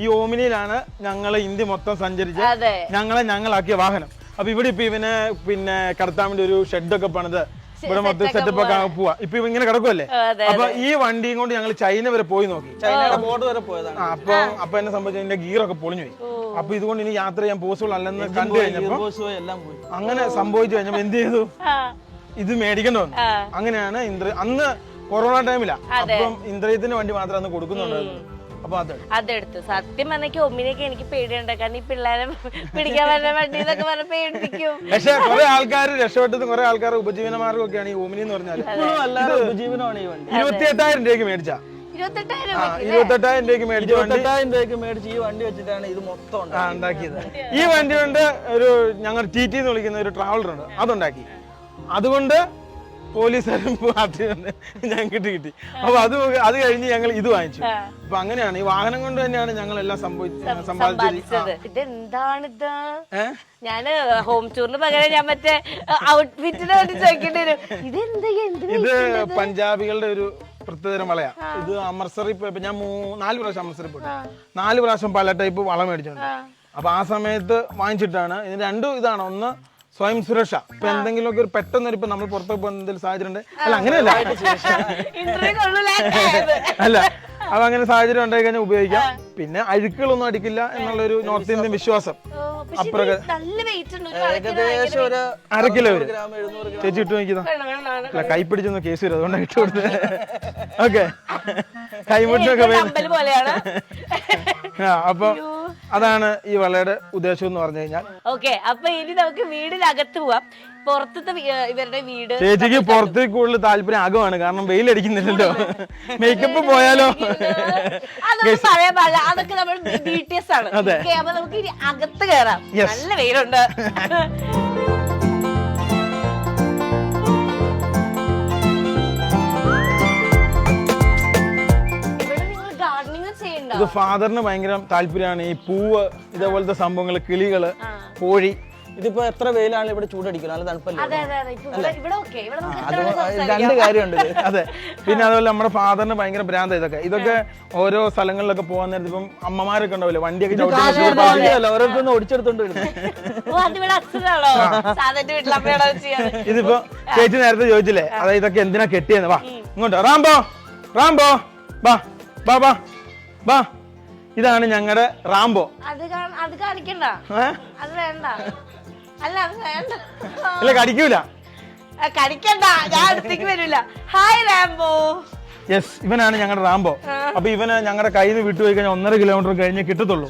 ഈ ഓമിനിയിലാണ് ഞങ്ങൾ ഇന്ത്യ മൊത്തം സഞ്ചരിച്ച് ഞങ്ങളാക്കിയ വാഹനം. അപ്പൊ ഇവിടെ ഇപ്പൊ ഇവന് പിന്നെ കടത്താൻ വേണ്ടി ഒരു ഷെഡൊക്കെ പണിത് ഇവിടെ മൊത്തം സെറ്റപ്പ് ഒക്കെ പോവാ. ഇപ്പൊ ഇങ്ങനെ കിടക്കുമല്ലേ. അപ്പൊ ഈ വണ്ടിയും കൊണ്ട് ഞങ്ങൾ ചൈന വരെ പോയി നോക്കി, ചൈനയുടെ ബോർഡ് വരെ പോയതാണ്. അപ്പൊ എന്നെ സംബന്ധിച്ച് എന്റെ ഗിയറൊക്കെ പൊളിഞ്ഞു പോയി. അപ്പൊ ഇതുകൊണ്ട് ഇനി യാത്ര ചെയ്യാൻ പോസിബിൾ അല്ലെന്ന് കണ്ടു കഴിഞ്ഞപ്പോ അങ്ങനെ സംഭവിച്ചു കഴിഞ്ഞപ്പോ എന്ത് ചെയ്തു, ഇത് മേടിക്കേണ്ടി വന്നു. അങ്ങനെയാണ് അന്ന് കൊറോണ ടൈമിലാ. അപ്പം ഇന്ദ്രിയത്തിന്റെ വണ്ടി മാത്രം അന്ന് കൊടുക്കുന്നുണ്ടായിരുന്നു. അപ്പൊ അതെടുത്തു. സത്യം പറഞ്ഞ ഒമ്മിനൊക്കെ എനിക്ക് പേടിയുണ്ട്, കാരണം ഈ പിള്ളേരെ പിടിക്കാൻ വരുന്ന വണ്ടി എന്നൊക്കെ പറഞ്ഞ പേടിപ്പിക്കും. പക്ഷെ കുറെ ആൾക്കാർ രക്ഷപ്പെട്ടത്, കുറെ ആൾക്കാർ ഉപജീവന മാർഗമൊക്കെയാണ് ഈ ഓമിനി എന്ന് പറഞ്ഞാൽ. ഉപജീവനമാണ് ഈ വണ്ടി. 28,000 രൂപയ്ക്ക് മേടിച്ചാ, 28,000 രൂപയ്ക്ക് മേടിച്ച് ഈ വണ്ടി വെച്ചിട്ടാണ് ഇത് മൊത്തം ഉണ്ടാക്കിയത്. ഈ വണ്ടി കൊണ്ട് ഒരു ഞങ്ങൾ TT എന്ന് വിളിക്കുന്ന ഒരു ട്രാവലർ ഉണ്ട്, അതുണ്ടാക്കി. അതുകൊണ്ട് പോലീസുകാരും ഞങ്ങൾക്ക് കിട്ടി. അപ്പൊ അത് കഴിഞ്ഞ് ഞങ്ങൾ ഇത് വാങ്ങിച്ചു. അപ്പൊ അങ്ങനെയാണ് ഈ വാഹനം കൊണ്ട് തന്നെയാണ് ഞങ്ങൾ എല്ലാം സമ്പാദിച്ചത്. ഇതെന്താണിത്? ഞാന് ഹോം ടൂറിന് പകരം ഞാൻ മറ്റേ ഔട്ട്ഫിറ്റിന് വേണ്ടി ചോദിക്കേണ്ടി വരും. ഇത് പഞ്ചാബികളുടെ ഒരു പ്രത്യേകതരം വളയാ. ഇത് അമൃത്സറിൽ പോയപ്പോ ഞാൻ 4 പ്രാവശ്യം അമൃത്സറിൽ പോയി, 4 പ്രാവശ്യം പല ടൈപ്പ് വളം മേടിച്ചോണ്ട്. അപ്പൊ ആ സമയത്ത് വാങ്ങിച്ചിട്ടാണ്. ഇതിന് രണ്ടും ഇതാണ്. ഒന്ന് സ്വയം സുരക്ഷ. ഇപ്പൊ എന്തെങ്കിലുമൊക്കെ ഒരു പെട്ടെന്ന് ഇപ്പൊ നമ്മൾ പുറത്തു പോകുന്ന എന്തെങ്കിലും സാഹചര്യം ഉണ്ട്, അല്ല അങ്ങനെയല്ല അല്ല, അപ്പൊ അങ്ങനെ സാഹചര്യം ഉണ്ടായി കഴിഞ്ഞാൽ ഉപയോഗിക്കാം. പിന്നെ അഴുക്കുകളൊന്നും അടിക്കില്ല എന്നുള്ളൊരു നോർത്ത് ഇന്ത്യൻ വിശ്വാസം. ഏകദേശം ഒരു 1/2 കിലോ വരും. ചേച്ചി ഇട്ട് നോക്കിയതാ, അല്ല കൈ പിടിച്ചൊന്ന് കേസ് വരും, അതുകൊണ്ടാണ് ഇട്ട് കൊടുത്തത്. ഓക്കെ, കൈമുട്ടൊക്കെ അപ്പൊ അതാണ് ഈ വളയുടെ ഉദ്ദേശം എന്ന് പറഞ്ഞു കഴിഞ്ഞാൽ. ഓക്കെ, അപ്പൊ ഇനി നമുക്ക് വീടിനകത്ത് പോവാം. പുറത്തത്തെ ഇവരുടെ വീട്. ചേച്ചിക്ക് പുറത്ത് കൂടുതൽ താല്പര്യം ആകുവാണ്, കാരണം വെയിലടിക്കുന്നില്ലല്ലോ. മേക്കപ്പ് പോയാലോ അതൊന്നും പറയാൻ പാടില്ല, അതൊക്കെ നമ്മൾ BTS ആണ്. അപ്പൊ നമുക്ക് ഇനി അകത്ത് കയറാം. നല്ല വെയിലുണ്ട്. ഇത് ഫാദറിന് ഭയങ്കര താല്പര്യമാണ് ഈ പൂവ്, ഇതേപോലത്തെ സംഭവങ്ങള്, കിളികള്, കോഴി. ഇതിപ്പോ എത്ര വെയിലാണ് ഇവിടെ ചൂടടിക്കുന്നത്, നല്ല തണുപ്പല്ലേ. രണ്ട് കാര്യമുണ്ട്. അതെ, പിന്നെ അതുപോലെ നമ്മുടെ ഫാദറിന് ഭയങ്കര ഭ്രാന്ത ഇതൊക്കെ ഓരോ സ്ഥലങ്ങളിലൊക്കെ പോകാൻ നേരത്തെ ഇപ്പം അമ്മമാരൊക്കെ ഉണ്ടാവില്ലേ വണ്ടിയൊക്കെ ഓരോരുത്തർ ഓടിച്ചെടുത്തോണ്ട് വരുന്നത്. ഇതിപ്പോ ചേച്ചി നേരത്തെ ചോദിച്ചില്ലേ, അതായത് ഇതൊക്കെ എന്തിനാ കെട്ടിയെന്ന്. വാ ഇങ്ങോട്ടോ, റാംബോ റാംബോ ബാ ബാ ബാ ബാ. ഇതാണ് ഞങ്ങളുടെ റാംബോ. അത് കാണിക്കണ്ട, അത് വേണ്ട. അല്ല അത് വേണ്ട, ഇല്ല കടിക്കൂല, കടിക്കണ്ട, ഞാൻ അടുത്തേക്ക് വരില്ല. Hi Rambo. യെസ്, ഇവനാണ് ഞങ്ങളുടെ റാംബോ. അപ്പൊ ഇവന് ഞങ്ങളുടെ കയ്യിൽ നിന്ന് വിട്ടുപോയി കഴിഞ്ഞാൽ 1.5 കിലോമീറ്റർ കഴിഞ്ഞേ കിട്ടത്തുള്ളൂ.